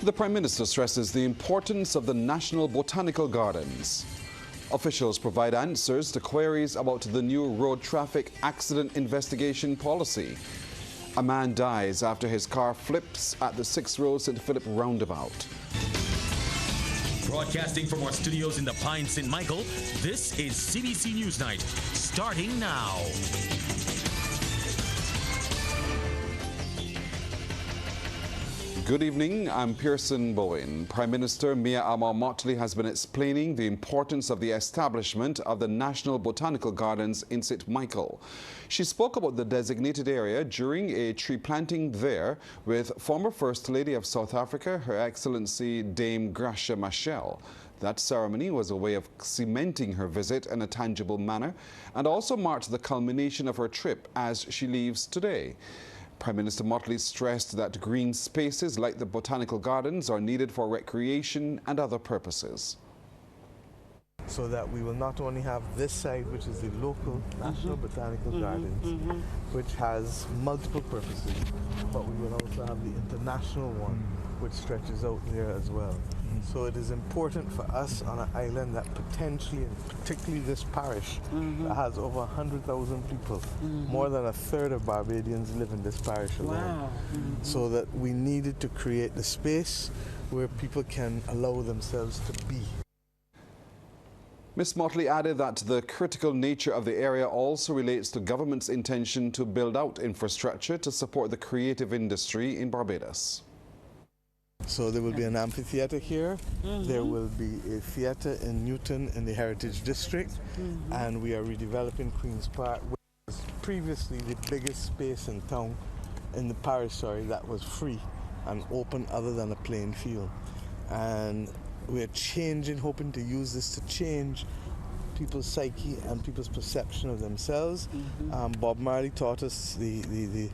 The Prime Minister stresses the importance of the National Botanical Gardens. Officials provide answers to queries about the new road traffic accident investigation policy. A man dies after his car flips at the 6th Road St. Philip roundabout. Broadcasting from our studios in the Pine St. Michael, this is CBC Newsnight, starting now. Good evening, I'm Pearson Bowen. Prime Minister Mia Motley has been explaining the importance of the establishment of the National Botanical Gardens in St. Michael. She spoke about the designated area during a tree planting there with former First Lady of South Africa, Her Excellency Dame Gracia Machel. That ceremony was a way of cementing her visit in a tangible manner and also marked the culmination of her trip as she leaves today. Prime Minister Motley stressed that green spaces like the Botanical Gardens are needed for recreation and other purposes. So that we will not only have this site, which is the local National Botanical Gardens, which has multiple purposes, but we will also have the international one, which stretches out there as well. So it is important for us on an island that potentially, and particularly this parish, that has over 100,000 people, more than a third of Barbadians live in this parish alone. Wow. So that we needed to create the space where people can allow themselves to be. Ms. Motley added that the critical nature of the area also relates to government's intention to build out infrastructure to support the creative industry in Barbados. So there will be an amphitheater here, there will be a theater in Newton in the Heritage District, and we are redeveloping Queen's Park, which was previously the biggest space in town, in the parish, sorry, that was free and open other than a plain field. And we're changing, hoping to use this to change people's psyche and people's perception of themselves. Bob Marley taught us the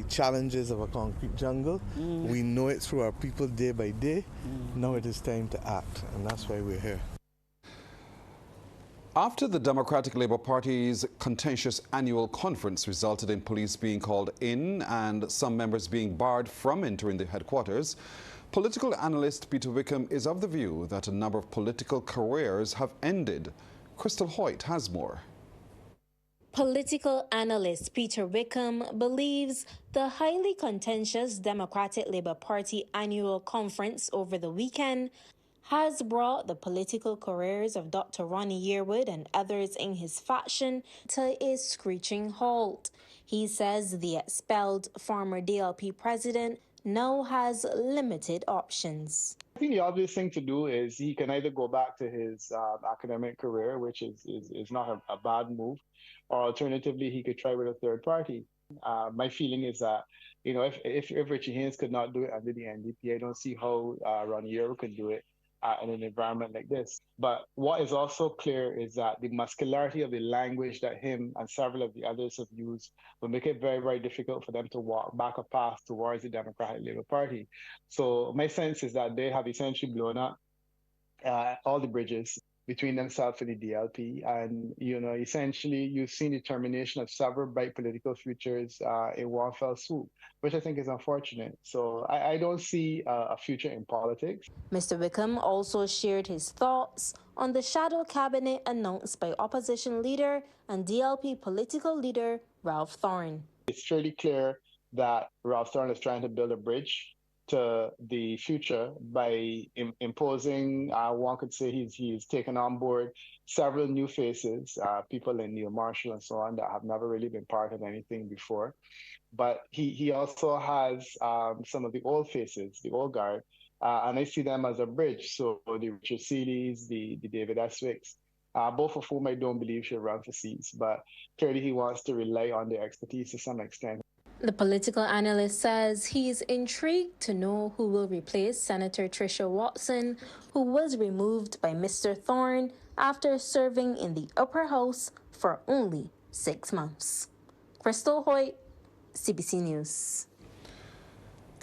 challenges of a concrete jungle. We know it through our people day by day. Now it is time to act, and that's why we're here. After the Democratic Labour Party's contentious annual conference resulted in police being called in and some members being barred from entering the headquarters, political analyst Peter Wickham is of the view that a number of political careers have ended. Crystal Hoyt has more. Political analyst Peter Wickham believes the highly contentious Democratic Labour Party annual conference over the weekend has brought the political careers of Dr. Ronnie Yearwood and others in his faction to a screeching halt. He says the expelled former DLP president now has limited options. I think the obvious thing to do is he can either go back to his academic career, which is not a bad move, or alternatively, he could try with a third party. My feeling is that, you know, if Richie Haynes could not do it under the NDP, I don't see how Ron Yearwood could do it in an environment like this. But what is also clear is that the muscularity of the language that him and several of the others have used will make it very, very difficult for them to walk back a path towards the Democratic Labour Party. So my sense is that they have essentially blown up all the bridges between themselves and the DLP. And, you know, essentially you've seen the termination of several bright political futures in one fell swoop, which I think is unfortunate. So I don't see a future in politics. Mr. Wickham also shared his thoughts on the shadow cabinet announced by opposition leader and DLP political leader Ralph Thorne. It's fairly clear that Ralph Thorne is trying to build a bridge to the future by imposing, one could say he's taken on board several new faces, people like Neil Marshall and so on that have never really been part of anything before. But he also has some of the old faces, the old guard, and I see them as a bridge. So the Richard Seelys, the David Eswicks, both of whom I don't believe should run for seats, but clearly he wants to rely on their expertise to some extent. The political analyst says he's intrigued to know who will replace Senator Tricia Watson, who was removed by Mr. Thorne after serving in the upper house for only 6 months. Crystal Hoyt, CBC News.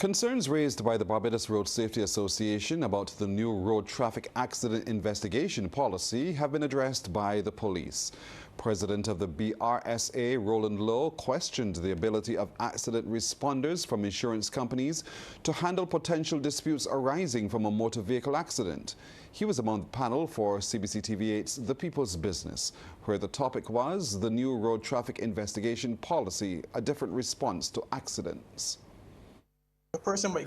Concerns raised by the Barbados Road Safety Association about the new road traffic accident investigation policy have been addressed by the police. President of the BRSA, Roland Lowe, questioned the ability of accident responders from insurance companies to handle potential disputes arising from a motor vehicle accident. He was among the panel for CBC TV8's The People's Business, where the topic was the new road traffic investigation policy, a different response to accidents. A person might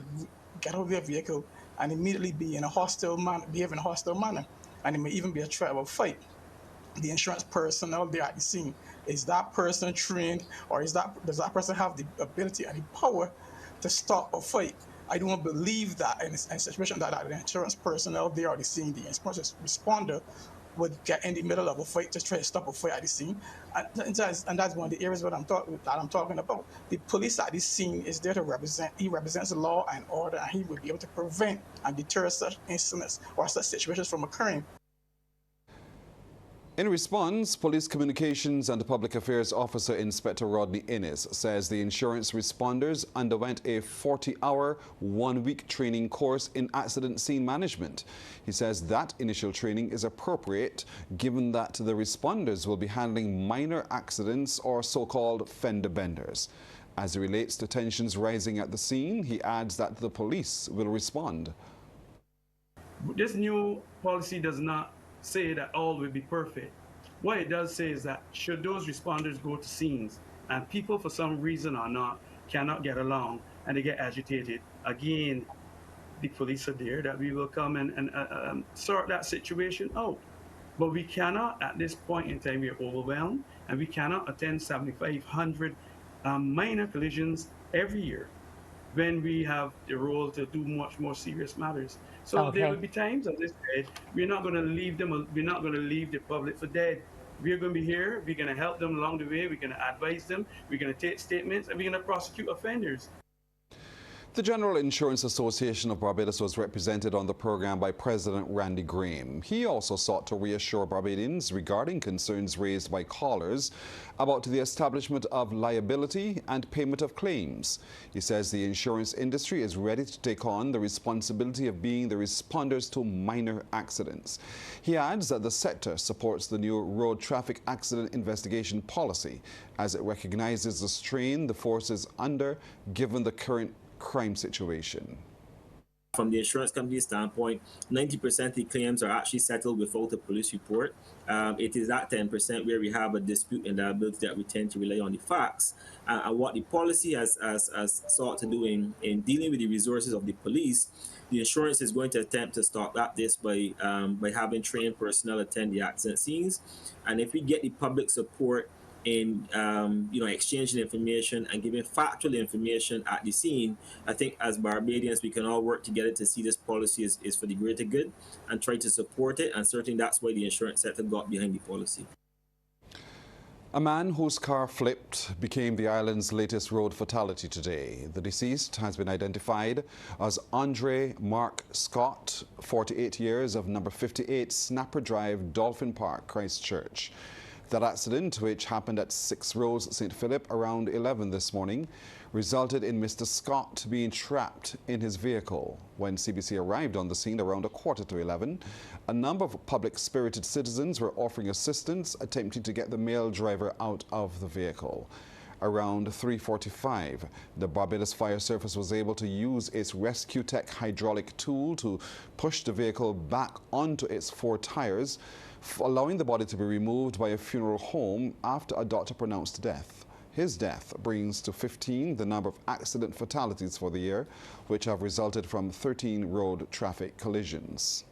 get out of their vehicle and immediately be in a hostile manner, behave in a hostile manner, and it may even be a threat of a fight. The insurance personnel there at the scene, is that person trained, or does that person have the ability and the power to stop a fight? I don't believe that in a situation that the insurance personnel there at the scene, the insurance responder, would get in the middle of a fight to try to stop a fight at the scene. And that's one of the areas that I'm talking about. The police at this scene is there to represents the law and order, and he would be able to prevent and deter such incidents or such situations from occurring. In response, Police Communications and Public Affairs Officer Inspector Rodney Innes says the insurance responders underwent a 40-hour, one-week training course in accident scene management. He says that initial training is appropriate given that the responders will be handling minor accidents or so-called fender benders. As it relates to tensions rising at the scene, he adds that the police will respond. This new policy does not say that all will be perfect. What it does say is that should those responders go to scenes and people for some reason or not cannot get along and they get agitated, again, the police are there that we will come and sort that situation out. But we cannot, at this point in time, we are overwhelmed and we cannot attend 7,500 minor collisions every year when we have the role to do much more serious matters. So there will be times, as I said, we're not going to leave them, we're not going to leave the public for dead. We're going to be here, we're going to help them along the way, we're going to advise them, we're going to take statements, and we're going to prosecute offenders. The General Insurance Association of Barbados was represented on the program by President Randy Graham. He also sought to reassure Barbadians regarding concerns raised by callers about the establishment of liability and payment of claims. He says the insurance industry is ready to take on the responsibility of being the responders to minor accidents. He adds that the sector supports the new road traffic accident investigation policy as it recognizes the strain the force is under given the current crime situation. From the insurance company standpoint, 90% of the claims are actually settled without a police report. It is that 10% where we have a dispute and liability that we tend to rely on the facts. And what the policy has sought to do in dealing with the resources of the police, the insurance is going to attempt to stop this by having trained personnel attend the accident scenes. And if we get the public support in exchanging information and giving factual information at the scene, I think as Barbadians we can all work together to see this policy is for the greater good and try to support it, and certainly that's why the insurance sector got behind the policy. A man whose car flipped became the island's latest road fatality today. The deceased has been identified as Andre Mark Scott, 48 years, of number 58 Snapper Drive, Dolphin Park, Christchurch. That accident, which happened at 6 Rose St. Philip around 11 this morning, resulted in Mr. Scott being trapped in his vehicle. When CBC arrived on the scene around 11:15, a number of public-spirited citizens were offering assistance, attempting to get the male driver out of the vehicle. Around 3:45, the Barbados Fire Service was able to use its Rescue Tech hydraulic tool to push the vehicle back onto its 4 tires, allowing the body to be removed by a funeral home after a doctor pronounced death. His death brings to 15 the number of accident fatalities for the year, which have resulted from 13 road traffic collisions.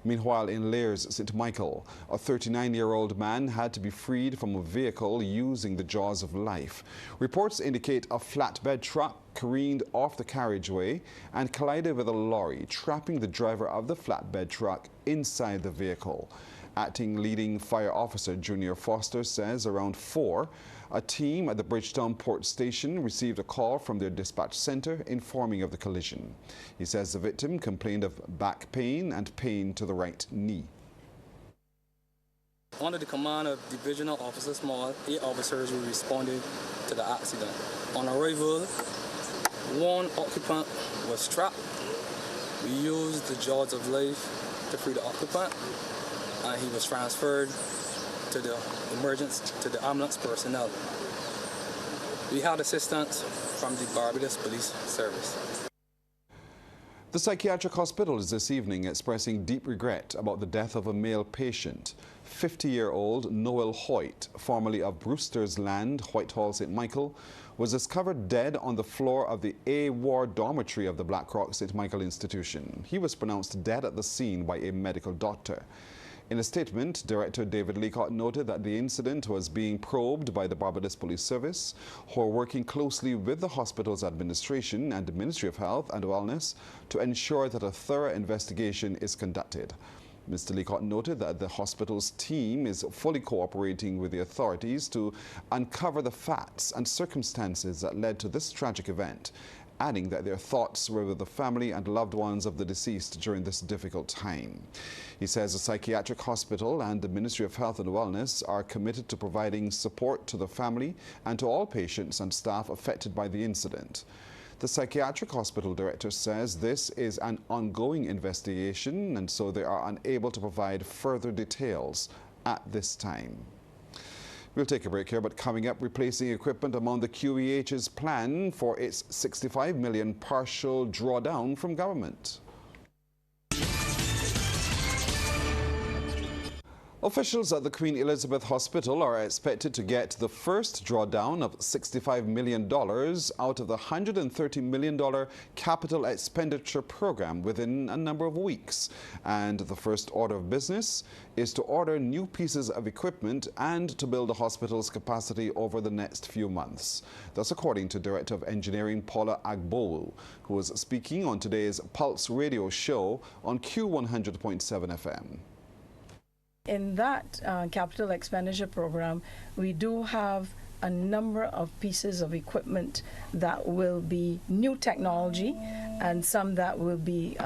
Meanwhile, in Lears, St. Michael, a 39-year-old man had to be freed from a vehicle using the jaws of life. Reports indicate a flatbed truck careened off the carriageway and collided with a lorry, trapping the driver of the flatbed truck inside the vehicle. Acting Leading Fire Officer Junior Foster says around 4, a team at the Bridgetown Port Station received a call from their dispatch center informing of the collision. He says the victim complained of back pain and pain to the right knee. Under the command of Divisional Officer Small, 8 officers who responded to the accident. On arrival, One occupant was trapped. We used the jaws of life to free the occupant, and he was transferred to the ambulance personnel. We had assistance from the Barbados Police Service. The psychiatric hospital is this evening expressing deep regret about the death of a male patient. 50-year-old Noel Hoyt, formerly of Brewster's Land, Whitehall, St. Michael, was discovered dead on the floor of the A ward dormitory of the Blackrock St. Michael institution. He was pronounced dead at the scene by a medical doctor. In a statement, Director David Leacott noted that the incident was being probed by the Barbados Police Service, who are working closely with the hospital's administration and the Ministry of Health and Wellness to ensure that a thorough investigation is conducted. Mr. Leacott noted that the hospital's team is fully cooperating with the authorities to uncover the facts and circumstances that led to this tragic event, adding that their thoughts were with the family and loved ones of the deceased during this difficult time. He says the psychiatric hospital and the Ministry of Health and Wellness are committed to providing support to the family and to all patients and staff affected by the incident. The psychiatric hospital director says this is an ongoing investigation, and so they are unable to provide further details at this time. We'll take a break here, but coming up, replacing equipment among the QEH's plan for its $65 million partial drawdown from government. Officials at the Queen Elizabeth Hospital are expected to get the first drawdown of $65 million out of the $130 million capital expenditure program within a number of weeks. And the first order of business is to order new pieces of equipment and to build the hospital's capacity over the next few months. That's according to Director of Engineering Paula Agbowu, who was speaking on today's Pulse radio show on Q100.7 FM. In that capital expenditure program, we do have a number of pieces of equipment that will be new technology and some that will be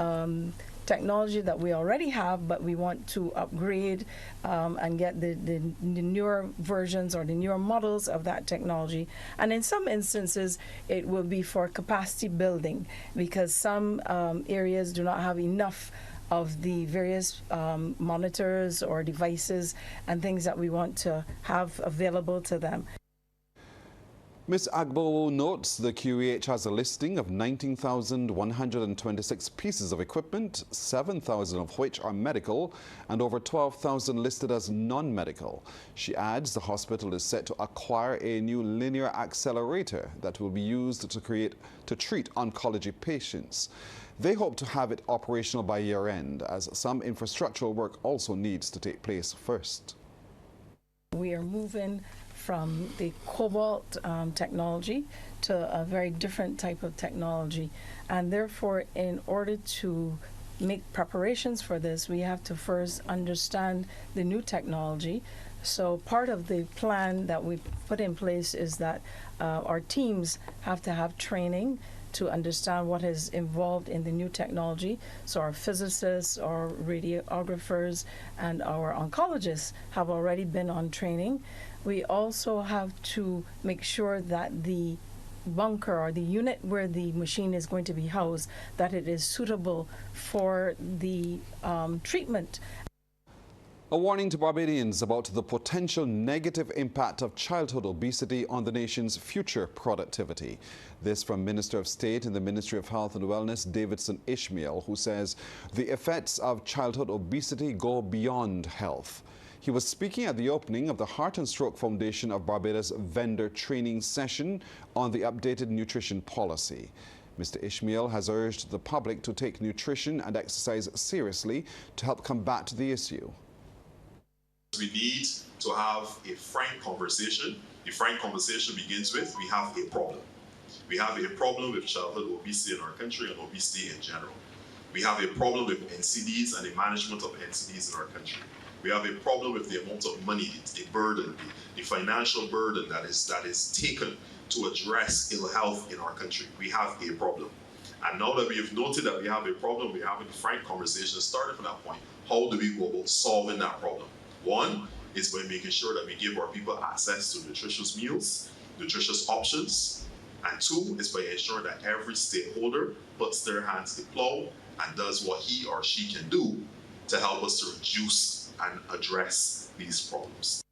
technology that we already have, but we want to upgrade and get the newer versions or the newer models of that technology. And in some instances, it will be for capacity building because some areas do not have enough of the various monitors or devices and things that we want to have available to them. Ms. Agbo notes the QEH has a listing of 19,126 pieces of equipment, 7,000 of which are medical and over 12,000 listed as non-medical. She adds the hospital is set to acquire a new linear accelerator that will be used to treat oncology patients. They hope to have it operational by year-end, as some infrastructural work also needs to take place first. We are moving from the cobalt technology to a very different type of technology. And therefore, in order to make preparations for this, we have to first understand the new technology. So part of the plan that we put in place is that our teams have to have training to understand what is involved in the new technology. So our physicists, our radiographers, and our oncologists have already been on training. We also have to make sure that the bunker or the unit where the machine is going to be housed, that it is suitable for the treatment. A warning to Barbadians about the potential negative impact of childhood obesity on the nation's future productivity. This from Minister of State in the Ministry of Health and Wellness, Davidson Ishmael, who says the effects of childhood obesity go beyond health. He was speaking at the opening of the Heart and Stroke Foundation of Barbados vendor training session on the updated nutrition policy. Mr. Ishmael has urged the public to take nutrition and exercise seriously to help combat the issue. We need to have a frank conversation. The frank conversation begins with, we have a problem. We have a problem with childhood obesity in our country and obesity in general. We have a problem with NCDs and the management of NCDs in our country. We have a problem with the amount of money, the burden, the financial burden that is taken to address ill health in our country. We have a problem. And now that we have noted that we have a problem, we're having a frank conversation starting from that point. How do we go about solving that problem? One is by making sure that we give our people access to nutritious meals, nutritious options, And two is by ensuring that every stakeholder puts their hands to the plow and does what he or she can do to help us to reduce and address these problems.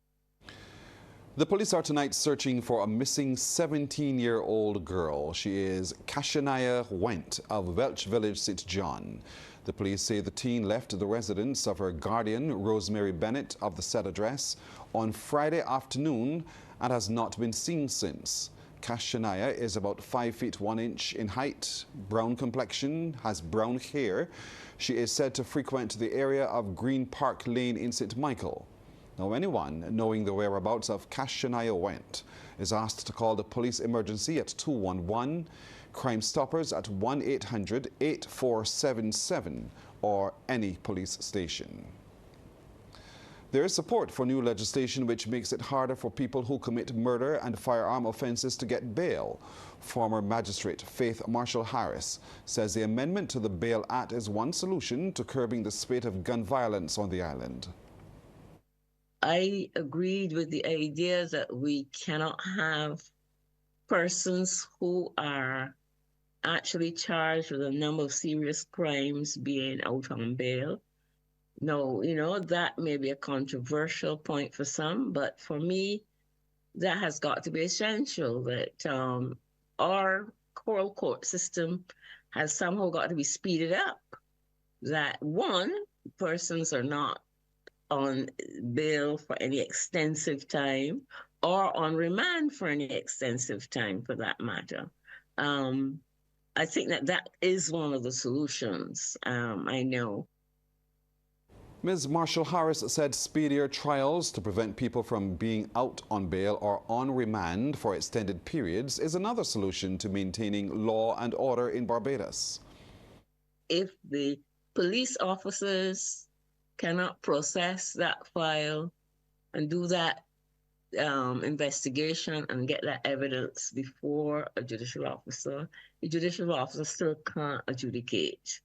The police are tonight searching for a missing 17-year-old girl. She is Kashanaya Went of Welch Village, St. John. The police say the teen left the residence of her guardian, Rosemary Bennett, of the said address on Friday afternoon and has not been seen since. Kashanaya is about 5 feet 1 inch in height, brown complexion, has brown hair. She is said to frequent the area of Green Park Lane in St. Michael. Now, anyone knowing the whereabouts of Kashanaya Went is asked to call the police emergency at 211, Crime Stoppers at 1-800-8477, or any police station. There is support for new legislation which makes it harder for people who commit murder and firearm offences to get bail. Former magistrate Faith Marshall-Harris says the amendment to the Bail Act is one solution to curbing the spate of gun violence on the island. I agreed with the idea that we cannot have persons who are actually charged with a number of serious crimes being out on bail. No, that may be a controversial point for some, but for me, that has got to be essential, that our oral court system has somehow got to be speeded up. That one, persons are not on bail for any extensive time or on remand for any extensive time for that matter. I think that is one of the solutions, I know. Ms. Marshall-Harris said speedier trials to prevent people from being out on bail or on remand for extended periods is another solution to maintaining law and order in Barbados. If the police officers cannot process that file and do that investigation and get that evidence before a judicial officer, the judicial officer still can't adjudicate.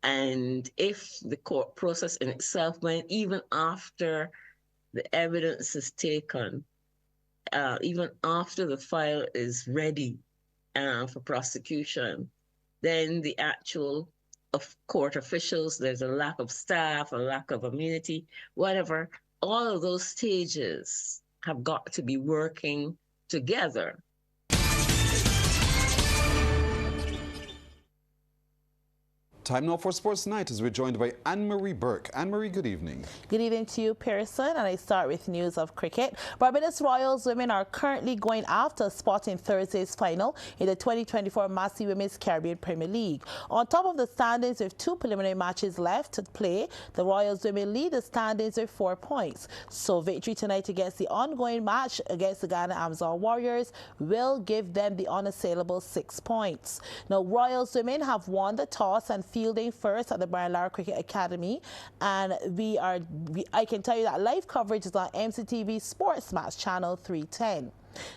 And if the court process in itself went, even after the evidence is taken, even after the file is ready for prosecution, then the actual court officials, there's a lack of staff, a lack of immunity, whatever, all of those stages have got to be working together. Time now for Sports Night as we're joined by Anne-Marie Burke. Anne-Marie, good evening. Good evening to you, Pearson, and I start with news of cricket. Barbados Royals women are currently going after a spot in Thursday's final in the 2024 Massey Women's Caribbean Premier League. On top of the standings with 2 preliminary matches left to play, the Royals women lead the standings with 4 points. So victory tonight against the ongoing match against the Ghana Amazon Warriors will give them the unassailable 6 points. Now, Royals women have won the toss and fielding first at the Brian Lara Cricket Academy, and I can tell you that live coverage is on MCTV Sports Match Channel 310.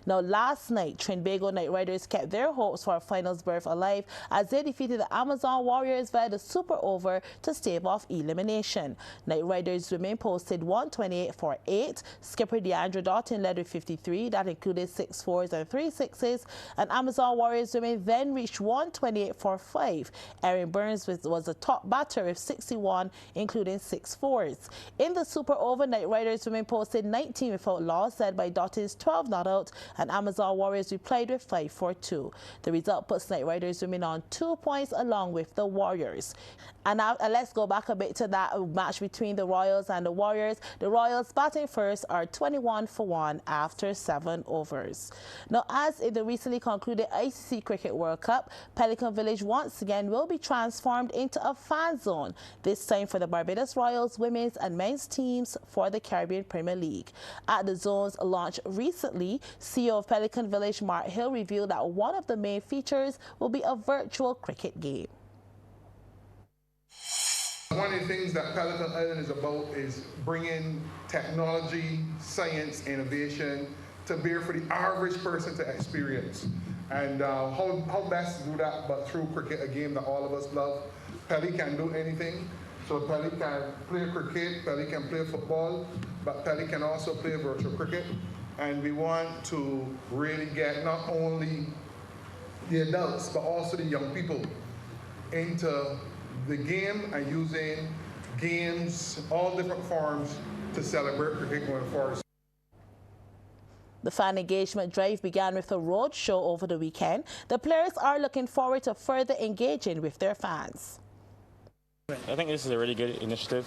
Now, last night, Trinbago Knight Riders kept their hopes for a finals berth alive as they defeated the Amazon Warriors via the super over to stave off elimination. Knight Riders women posted 128 for 8. Skipper Deandra Doughton led with 53. That included 6 fours and 3 sixes. And Amazon Warriors women then reached 128 for 5. Erin Burns was the top batter with 61, including 6 fours. In the super over, Knight Riders women posted 19 without loss, led by Doughton's 12 not out, and Amazon Warriors replied with 5 for 2. The result puts Knight Riders women on 2 points along with the Warriors. And now let's go back a bit to that match between the Royals and the Warriors. The Royals batting first are 21 for 1 after 7 overs. Now, as in the recently concluded ICC Cricket World Cup, Pelican Village once again will be transformed into a fan zone, this time for the Barbados Royals women's and men's teams for the Caribbean Premier League. At the zone's launch recently, CEO of Pelican Village, Mark Hill, revealed that one of the main features will be a virtual cricket game. One of the things that Pelican Island is about is bringing technology, science, innovation to bear for the average person to experience. And how best to do that but through cricket, a game that all of us love. Peli can do anything. So Peli can play cricket, Peli can play football, but Peli can also play virtual cricket. And we want to really get not only the adults, but also the young people into the game and using games, all different forms, to celebrate cricket going forward. The fan engagement drive began with a road show over the weekend. The players are looking forward to further engaging with their fans. I think this is a really good initiative.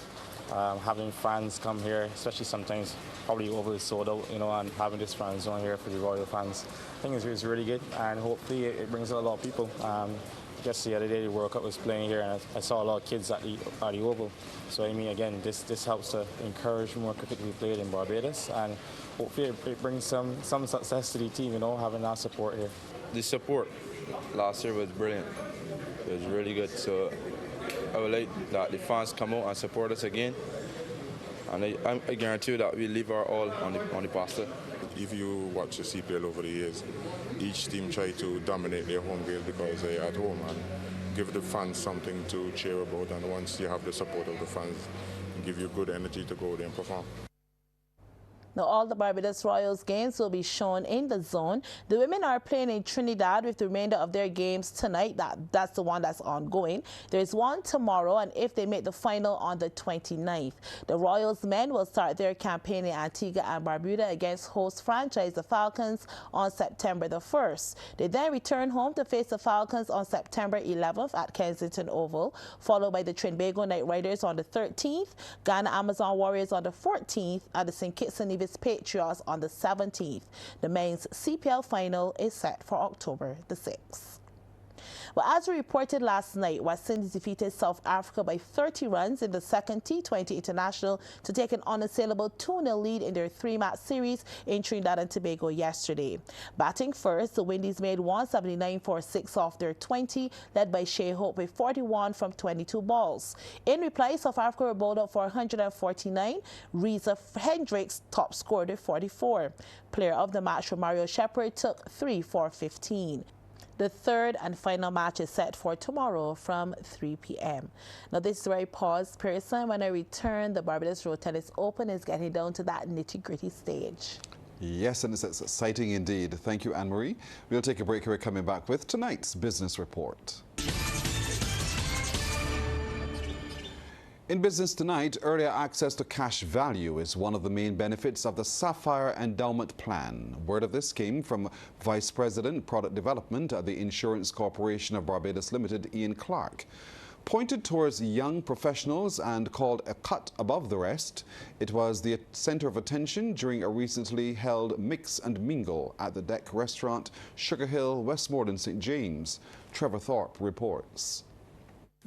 Having fans come here, especially sometimes probably over sold out, and having this fan zone here for the Royal fans, I think it's really good, and hopefully it brings a lot of people. Just the other day the World Cup was playing here, and I saw a lot of kids at the Oval. So I mean, again, this helps to encourage more cricket to be played in Barbados, and hopefully it brings some success to the team, having that support here. The support last year was brilliant. It was really good. So I would like that the fans come out and support us again, and I guarantee you that we leave our all on the pasta. If you watch the CPL over the years, each team try to dominate their home game because they're at home and give the fans something to cheer about. And once you have the support of the fans, it give you good energy to go there and perform. Now, all the Barbados Royals games will be shown in the zone. The women are playing in Trinidad with the remainder of their games tonight. That's the one that's ongoing. There's one tomorrow, and if they make the final on the 29th. The Royals men will start their campaign in Antigua and Barbuda against host franchise the Falcons on September the 1st. They then return home to face the Falcons on September 11th at Kensington Oval, followed by the Trinbago Knight Riders on the 13th, Ghana Amazon Warriors on the 14th, and the St. Kitts and Nevis Patriots on the 17th. The men's CPL final is set for October the 6th. Well, as we reported last night, West Indies defeated South Africa by 30 runs in the second T20 International to take an unassailable 2-0 lead in their 3-match series in Trinidad and Tobago yesterday. Batting first, the Windies made 179 for 6 off their 20, led by Shea Hope with 41 from 22 balls. In reply, South Africa were bowled out for 149. Reza Hendricks top scored with 44. Player of the match for Mario Shepherd took 3 for 15. The third and final match is set for tomorrow from 3 p.m. Now, this is where I pause, Pearson. When I return, the Barbados Road Tennis Open is getting down to that nitty-gritty stage. Yes, and it's exciting indeed. Thank you, Anne-Marie. We'll take a break. We're coming back with tonight's business report. In business tonight, earlier access to cash value is one of the main benefits of the Sapphire Endowment Plan. Word of this came from Vice President, Product Development at the Insurance Corporation of Barbados Limited, Ian Clark. Pointed towards young professionals and called a cut above the rest, it was the center of attention during a recently held Mix and Mingle at the Deck Restaurant, Sugar Hill, Westmoreland, St. James. Trevor Thorpe reports.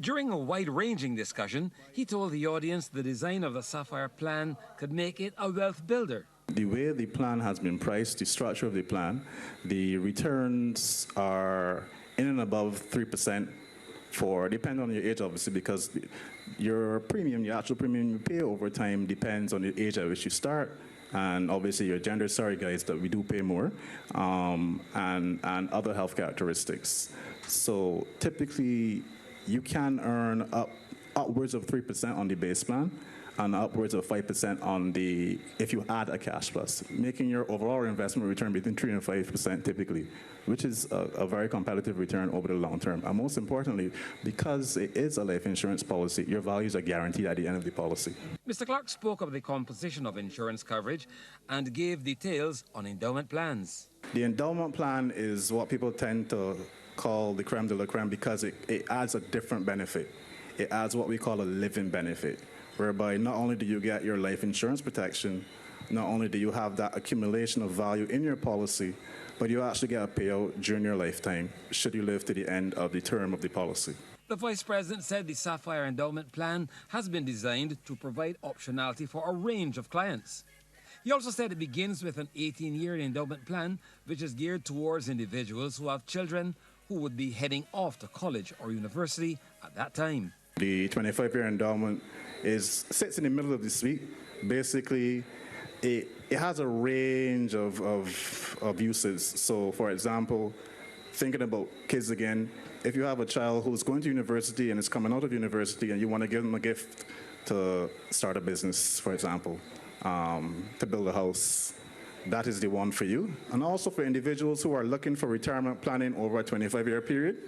During a wide-ranging discussion, he told the audience the design of the Sapphire Plan could make it a wealth builder. The way the plan has been priced, the structure of the plan, the returns are in and above 3% depending on your age, obviously, because your premium, your actual premium you pay over time depends on the age at which you start. And obviously your gender, sorry guys, that we do pay more, and other health characteristics. So typically, you can earn upwards of 3% on the base plan and upwards of 5% if you add a cash plus, making your overall investment return between 3 and 5% typically, which is a very competitive return over the long term. And most importantly, because it is a life insurance policy, your values are guaranteed at the end of the policy. Mr. Clark spoke of the composition of insurance coverage and gave details on endowment plans. The endowment plan is what people tend to call the creme de la creme because it adds a different benefit. It adds what we call a living benefit, whereby not only do you get your life insurance protection, not only do you have that accumulation of value in your policy, but you actually get a payout during your lifetime, should you live to the end of the term of the policy. The Vice President said the Sapphire Endowment Plan has been designed to provide optionality for a range of clients. He also said it begins with an 18-year endowment plan, which is geared towards individuals who have children who would be heading off to college or university at that time. The 25-year endowment sits in the middle of the suite. Basically, it has a range of uses. So, for example, thinking about kids again, if you have a child who's going to university and is coming out of university and you want to give them a gift to start a business, for example, to build a house, that is the one for you. And also for individuals who are looking for retirement planning over a 25-year period,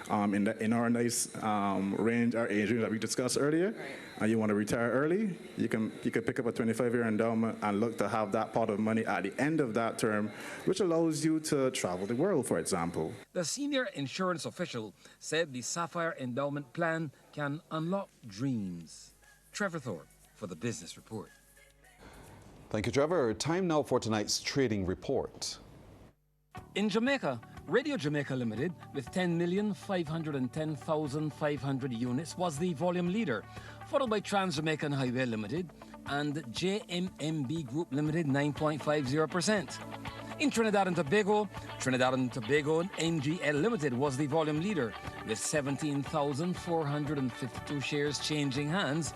in our nice range, our age range that we discussed earlier, and you want to retire early, you can pick up a 25-year endowment and look to have that pot of money at the end of that term, which allows you to travel the world, for example. The senior insurance official said the Sapphire Endowment Plan can unlock dreams. Trevor Thorpe for the Business Report. Thank you, Trevor. Time now for tonight's trading report. In Jamaica, Radio Jamaica Limited, with 10,510,500 units, was the volume leader, followed by Trans Jamaican Highway Limited and JMMB Group Limited, 9.50%. In Trinidad and Tobago, NGL Limited was the volume leader, with 17,452 shares changing hands,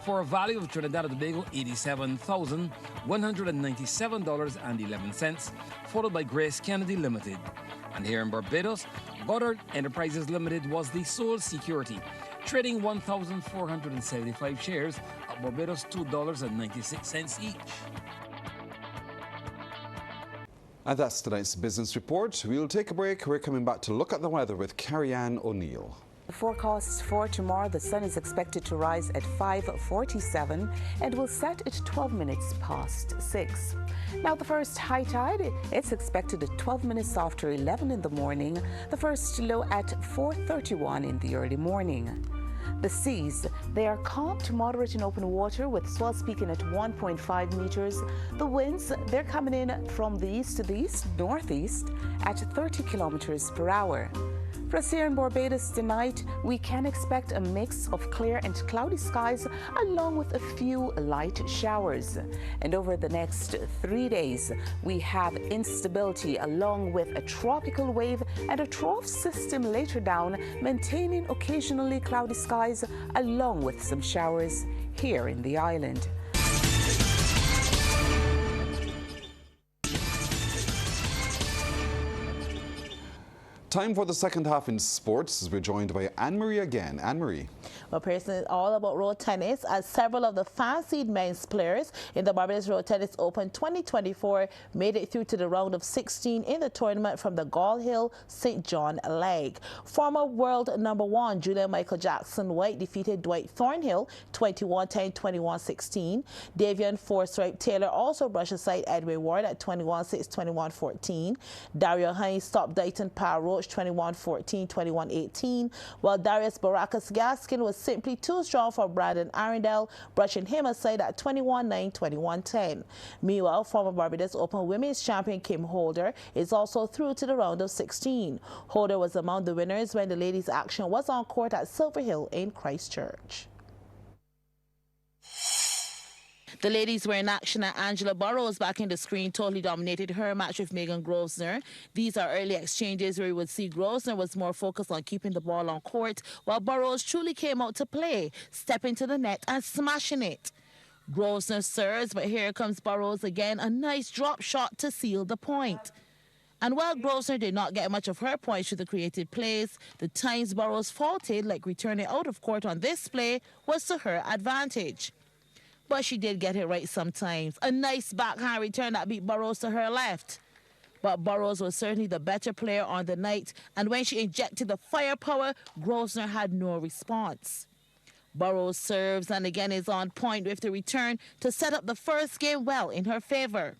for a value of Trinidad and Tobago $87,197.11, followed by Grace Kennedy Limited. And here in Barbados, Goddard Enterprises Limited was the sole security, trading 1,475 shares at Barbados $2.96 each. And that's tonight's business report. We'll take a break. We're coming back to look at the weather with Carrie-Ann O'Neill. The forecast for tomorrow, the sun is expected to rise at 5:47 and will set at 12 minutes past 6. Now, the first high tide, it's expected at 12 minutes after 11 in the morning, the first low at 4:31 in the early morning. The seas, they are calm to moderate in open water, with swells peaking at 1.5 meters. The winds, they're coming in from the east to the east-northeast at 30 kilometers per hour. For us here in Barbados tonight, we can expect a mix of clear and cloudy skies along with a few light showers. And over the next 3 days, we have instability along with a tropical wave and a trough system later down, maintaining occasionally cloudy skies along with some showers here in the island. Time for the second half in sports, as we're joined by Anne-Marie again. Anne-Marie. Well, Pearson, it's all about road tennis, as several of the fancied men's players in the Barbados Road Tennis Open 2024 made it through to the round of 16 in the tournament from the Gall Hill St. John leg. Former world #1 Julian Michael Jackson White defeated Dwight Thornhill 21-10, 21-16. Davian Forsyth Taylor also brushed aside Edwin Ward at 21-6, 21-14. Dario Hines stopped Dayton Parroch 21-14, 21-18, while Darius Baracus Gaskin was simply too strong for Brandon Arundel, brushing him aside at 21-9, 21-10. Meanwhile, former Barbados Open Women's champion Kim Holder is also through to the round of 16. Holder was among the winners when the ladies' action was on court at Silver Hill in Christchurch. The ladies were in action, and Angela Burrows backing the screen totally dominated her match with Megan Grosvenor. These are early exchanges where we would see Grosvenor was more focused on keeping the ball on court, while Burrows truly came out to play, stepping to the net and smashing it. Grosvenor serves, but here comes Burrows again, a nice drop shot to seal the point. And while Grosvenor did not get much of her points through the creative plays, the times Burrows faulted, like returning out of court on this play, was to her advantage. But she did get it right sometimes. A nice backhand return that beat Burrows to her left. But Burrows was certainly the better player on the night, and when she injected the firepower, Grosvenor had no response. Burrows serves and again is on point with the return to set up the first game well in her favor.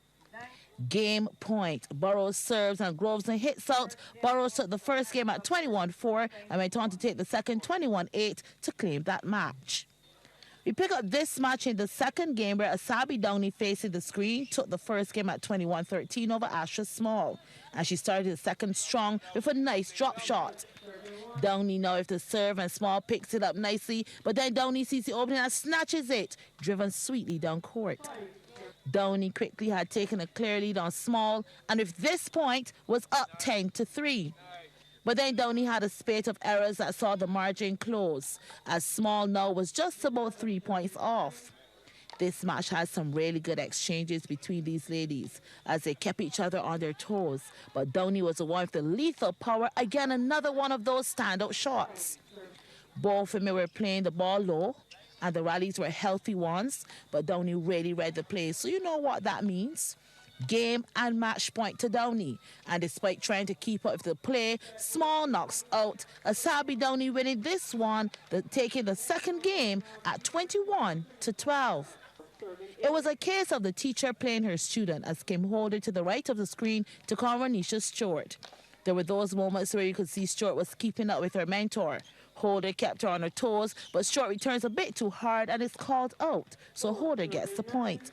Game point. Burrows serves and Grosvenor hits out. Burrows took the first game at 21-4 and went on to take the second 21-8 to claim that match. We pick up this match in the second game where Asabi Downey, facing the screen, took the first game at 21-13 over Astra Small. And she started the second strong with a nice drop shot. Downey now with the serve, and Small picks it up nicely, but then Downey sees the opening and snatches it, driven sweetly down court. Downey quickly had taken a clear lead on Small, and with this point was up 10-3. But then Downey had a spate of errors that saw the margin close, as Small now was just about 3 points off. This match had some really good exchanges between these ladies as they kept each other on their toes. But Downey was the one with the lethal power, again another one of those standout shots. Both women were playing the ball low, and the rallies were healthy ones, but Downey really read the play, so you know what that means. Game and match point to Downey. And despite trying to keep up with the play, Small knocks out Asabi Downey, winning this one, taking the second game at 21-12. It was a case of the teacher playing her student as Kim Holder to the right of the screen took on Renisha Stewart. There were those moments where you could see Stewart was keeping up with her mentor. Holder kept her on her toes, but Stewart returns a bit too hard and is called out, so Holder gets the point.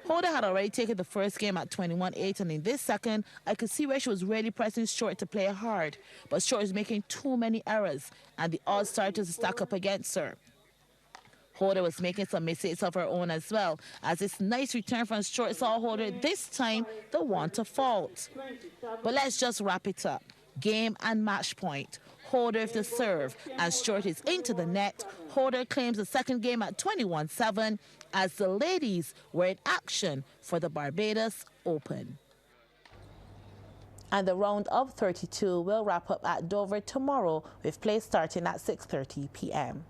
Holder had already taken the first game at 21-8, and in this second, I could see where she was really pressing Stewart to play hard, but Stewart was making too many errors, and the odds started to stack up against her. Holder was making some mistakes of her own as well, as this nice return from Stewart saw Holder this time the one to fault. But let's just wrap it up. Game and match point. Holder with the serve, and Stewart is into the net. Holder claims the second game at 21-7 as the ladies were in action for the Barbados Open. And the round of 32 will wrap up at Dover tomorrow, with play starting at 6:30 p.m.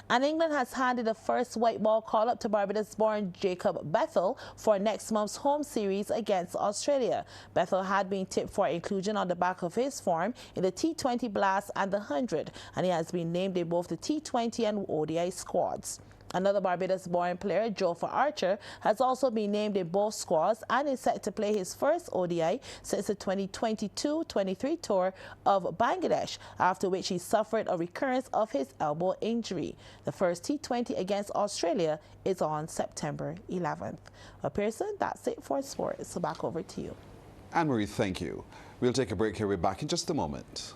And England has handed the first white ball call-up to Barbados-born Jacob Bethel for next month's home series against Australia. Bethel had been tipped for inclusion on the back of his form in the T20 Blast and the 100, and he has been named in both the T20 and ODI squads. Another Barbados-born player, Jofa Archer, has also been named in both squads and is set to play his first ODI since the 2022-23 tour of Bangladesh, after which he suffered a recurrence of his elbow injury. The first T20 against Australia is on September 11th. Well, Pearson, that's it for sports. So back over to you. Anne-Marie, thank you. We'll take a break here. We're back in just a moment.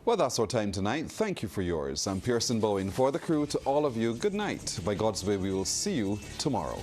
Well, that's our time tonight. Thank you for yours. I'm Pearson Bowen. For the crew, to all of you, good night. By God's will, we will see you tomorrow.